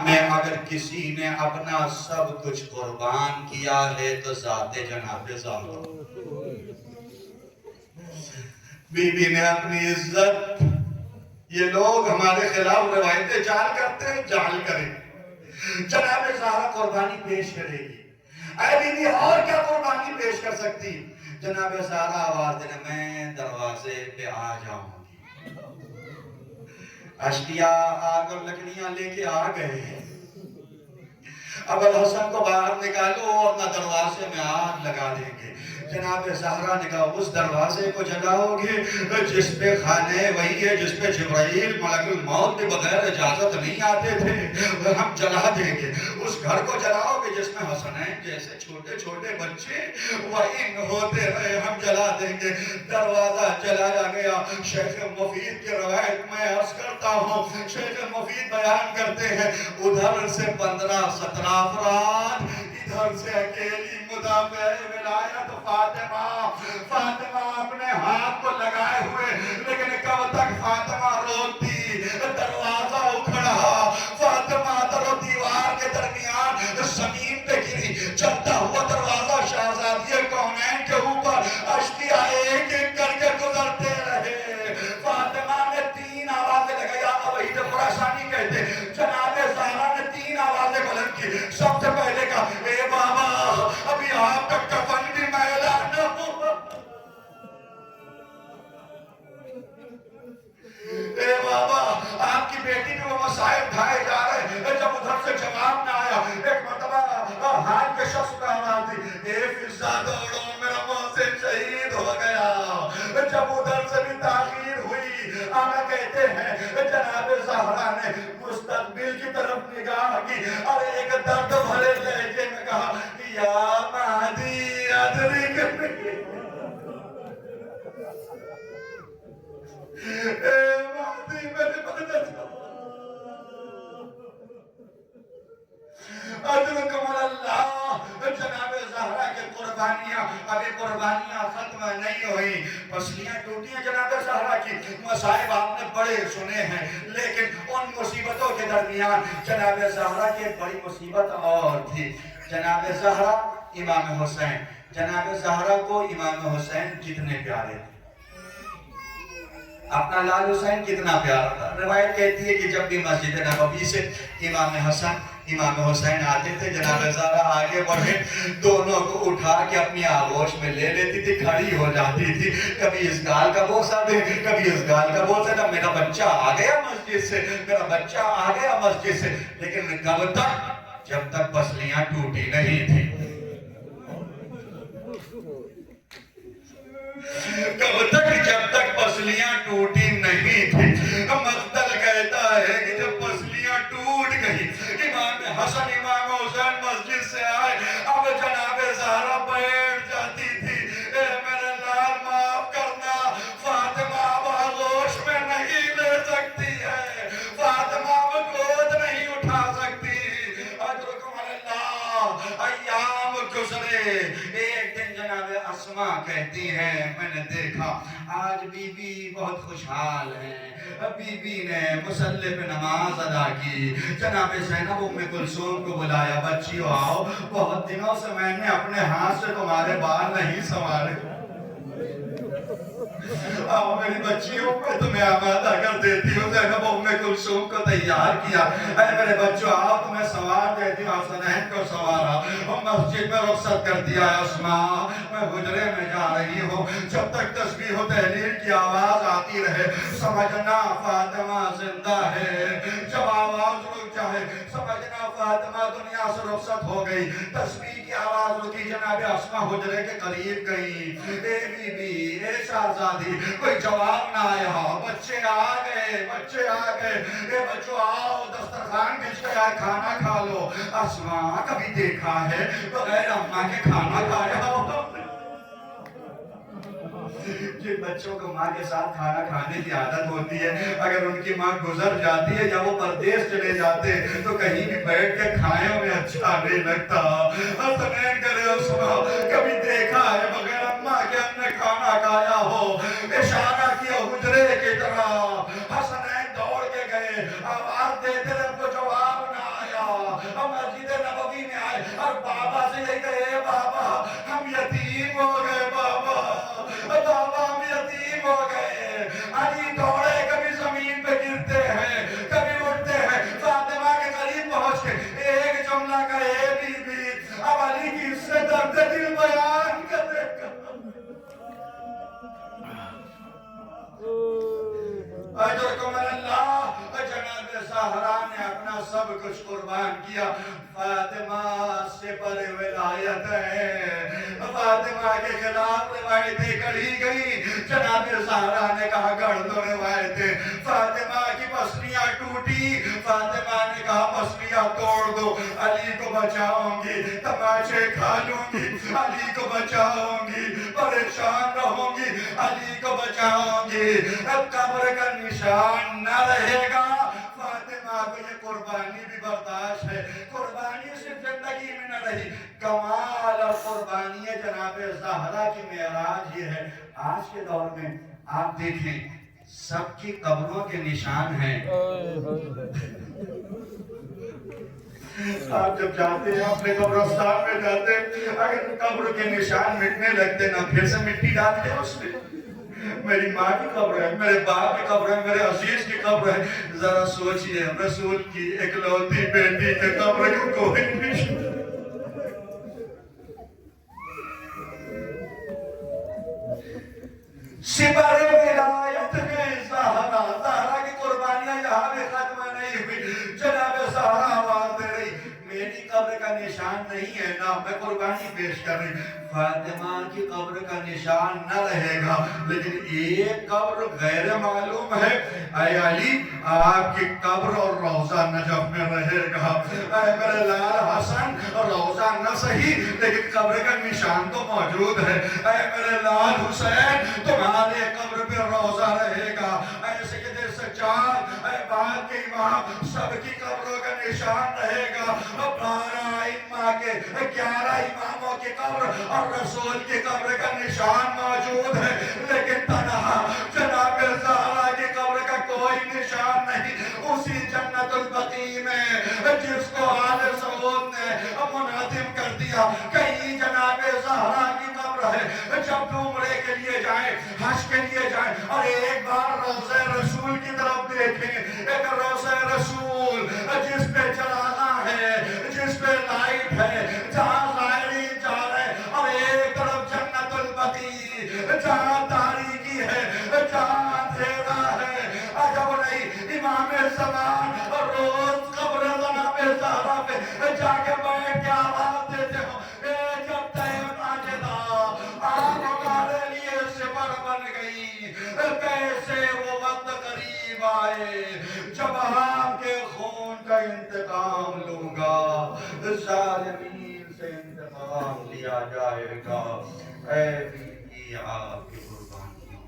میں اگر کسی نے اپنا سب کچھ قربان کیا ہے تو ذات جناب زہرا، بی بی نے اپنی عزت، یہ لوگ ہمارے خلاف روایتیں جعل کرتے ہیں، جعل کریں، جناب زہرا قربانی پیش کرے گی۔ اے بی بی اور کیا قربانی پیش کر سکتی؟ جناب زہرا آواز دینے میں دروازے پہ آ جاؤں گی۔ اشقیاء آگ اور لکڑیاں لے کے آ گئے ہیں، اب الحسن کو باہر نکالو اور نہ دروازے میں آگ لگا دیں گے۔ جناب زہرا نے کہا اس دروازے کو جلاؤ گے جس پہ خانے وہی ہے جس پہ جبرائیل ملک الموت کے بغیر اجازت نہیں آتے تھے، ہم جلا دیں گے۔ اس گھر کو جلاؤ گے جس میں حسنین جیسے چھوٹے چھوٹے بچے وہیں ہوتے رہے، ہم جلا دیں گے۔ دروازہ جلایا گیا۔ شیخ مفید کی روایت میں عرض کرتا ہوں، شیخ مفید بیان کرتے ہیں ادھر سے 15-17 افراد، ادھر سے اکیلی مدافع ولایت فاطمہ اپنے ہاتھ کو لگائے ہوئے، لیکن کب تک فاطمہ روتی؟ دروازہ اکھڑا، فاطمہ در و دیوار کے درمیان زمین پہ گری، چلتا ہوا دروازہ شہزادی کونین کے اوپر، اشقیاء ایک ایک کر کے گزرتے رہے۔ فاطمہ نے 3 آوازیں لگائی، آقا وحید خراسانی کہتے جناب زہرا نے 3 آوازیں بلند کی۔ سب سے پہلے کہا اے بابا ابھی آپ کا کفن بھی میلا نہ ہوا، اے بابا آپ کی بیٹی پہ وہ مصائب ڈھائے جا رہے ہیں۔ جب ادھر سے جواب نہ آیا، ایک مرتبہ حال کے شخص کا آواز دی اے فضا دوڑو میرا محسن شہید ہو گیا۔ جب ادھر سے بھی تاخیر ہوئی، آقا کہتے ہیں جناب زہرا نے مستقبل کی طرف نگاہ کی اور ایک درد بھرے لہجے میں کہا یا مہدی ادرکنی، اے مہدی میری مدد ادرکم اللہ۔ جناب زہرا کے قربانیاں، ابھی قربانیاں ختم نہیں ہوئی، پسلیاں ٹوٹی ہیں جناب زہرا کی، مصائب آپ نے بڑے سنے ہیں، لیکن ان مصیبتوں کے درمیان جناب زہرا کی ایک بڑی مصیبت اور تھی۔ جناب زہرا امام حسین، جناب زہرا کو امام حسین کتنے پیارے تھے، اپنا لال حسین کتنا پیارا تھا۔ روایت کہتی ہے کہ جب بھی مسجد نبوی سے امام حسن امام حسین آتے تھے، جناب زہرا آگے بڑھے، دونوں کو اٹھا کے اپنی آغوش میں لے لیتی تھی، کھڑی ہو جاتی تھی، کبھی اس گال کا بوسہ دے کبھی اس گال کا بوسہ دے، میرا بچہ آ گیا مسجد سے، میرا بچہ آ گیا مسجد سے۔ لیکن کب تک؟ جب تک پسلیاں ٹوٹی نہیں تھی۔ کب تک؟ جب تک پسلیاں ٹوٹی نہیں تھی۔ مقتل کہتا ہے کہ جب پسلیاں ٹوٹ گئی، امام حسن امام حسین مسجد سے آئے، اب جناب زہرا بیٹھ جاتی تھی، اے میرے لال معاف کرنا، فاطمہ اب آغوش میں نہیں لے سکتی ہے، فاطمہ اب گود نہیں اٹھا سکتی۔ اجرکم اللہ، ایام گزرے، ایک دن جناب اسما کہتی ہیں میں نے دیکھا آج بی بی بہت خوشحال ہے، بی بی نے مصلی پہ نماز ادا کی، جناب زینب ام کلثوم کو بلایا، بچیو آؤ، بہت دنوں سے میں نے اپنے ہاتھ سے تمہارے بال نہیں سنوارے، آؤ میری بچیوں میں تمہیں آمادہ کر دیتی ہوں۔ زینب ام کلثوم کو تیار کیا، اے میرے بچوں آؤ تمہیں سوار دیتی ہوں، حسنین کو سوارا، مسجد میں رخصت کر دیا۔ اسماء میں حجرے میں جا رہی ہوں، جب تک تسبیح و تحلیل کی آواز آتی رہے سمجھنا فاطمہ زندہ ہے، جب آواز رک جائے سمجھنا فاطمہ دنیا سے رخصت ہو گئی۔ تسبیح کی آواز رکی، جناب اسماء حجرے کے قریب گئی، اے بی بی اے شہزادی، کوئی جواب نہ آیا، بچے آ گئے، بچے آ گئے، اے بچوں آؤ دسترخوان بچھ گیا ہے، کھانا کھا لو۔ اسماء کبھی دیکھا ہے بغیر اماں کے کھانا کھایا ہو؟ جن بچوں کو ماں کے ساتھ کھانا کھانے کی عادت ہوتی ہے، اگر ان کی ماں گزر جاتی ہے یا وہ پردیس چلے جاتے تو کہیں بھی بیٹھ کے کھائیں انہیں اچھا نہیں لگتا۔ حسنین کرے اسماء کبھی دیکھا ہے بغیر اماں کے ہم نے کھانا کھایا ہو؟ اشارہ کیا حجرے کی طرح، حسنین دوڑ کے گئے، آواز دیتے رہے، کو جواب نہ آیا۔ زہرا نے اپنا سب کچھ قربان کیا. فاطمہ سے پر ولایت ہے. فاطمہ کے خلاف روایتیں گڑھی گئی. جناب زہرا نے کہا گڑھ دو روایتیں. فاطمہ کی پسلیاں ٹوٹی. فاطمہ نے کہا پسلیاں توڑ دو. علی کو بچاؤں گی, تماچے کھا لوں گی, علی کو بچاؤں گی, پریشان رہوں گی, علی کو بچاؤں گی. اب قبر کا نشان نہ رہے گا. فاطمہ کو یہ قربانی بھی برداشت ہے. قربانی صرف زندگی میں نہ رہی, کمال اور قربانی جناب زہرا کی معراج یہ ہے. آج کے دور میں آپ دیکھیں سب کی قبروں کے نشان ہیں. آپ جب جاتے ہیں اپنے قبرستان میں جاتے ہیں, اگر قبر کے نشان مٹنے لگتے نا پھر سے مٹی ڈالتے ہیں اس میں. میری ماں کی قبر ہے, میرے باپ کی قبر ہے, میرے عزیز کی قبر ہے. ذرا سوچئے رسول کی اکلوتی بیٹی کے قبر کی کوئی نشان. سپر ولایت میں زہرا, زہرا کی قربانیاں یہاں بھی ختم نہیں ہوئی. جناب زہرا آواز دے رہی میری قبر کا نشان نہیں ہے نا, میں قربانی پیش کر رہی. فاطمہ کی قبر کا نشان نہ رہے گا, لیکن ایک قبر غیر معلوم ہے. اے علی آپ کی قبر اور روضہ نجف میں رہے گا. اے میرے لال حسن روضہ نہ صحیح لیکن قبر کا نشان تو موجود ہے. اے میرے لال حسین تمہارے قبر پہ روضہ رہے گا. اے سید سجاد, اے بعد کے امام, سب کی قبروں کا نشان رہے گا. 12 ائمہ کے 11 اماموں کی قبر اور رسول کی قبر کا نشان موجود ہے, لیکن تنہا جناب زہرا کی قبر کا کوئی نشان نہیں. اسی جنت البقیع میں جس کو آل سعود نے منہدم کر دیا, کہیں جناب زہرا کی قبر ہے. جب عمرے کے لیے جائیں, حج کے لیے جائیں اور ایک بار روضہ رسول کی طرف دیکھیں, ایک روضہ رسول جس پہ چراغاں ہے, جس پہ لائٹ ہے, جہاں زائرین جا رہے, اور ایک طرف جنت البقیع جہاں تاریکی ہے, جہاں اندھیرا ہے. عجب نہیں, امام زمان روز قبر جناب زہرا پہ جا کے بیٹھ کے آواز دیتے ہو, اے جب طیب ماجدہ آپ ہمارے لیے سپر بن گئی, کیسے وہ وقت قریب آئے جب آپ کے خون کا انتقام لوں گا, ظالمین سے انتقام لیا جائے گا. اے بیوی آپ کی قربانیوں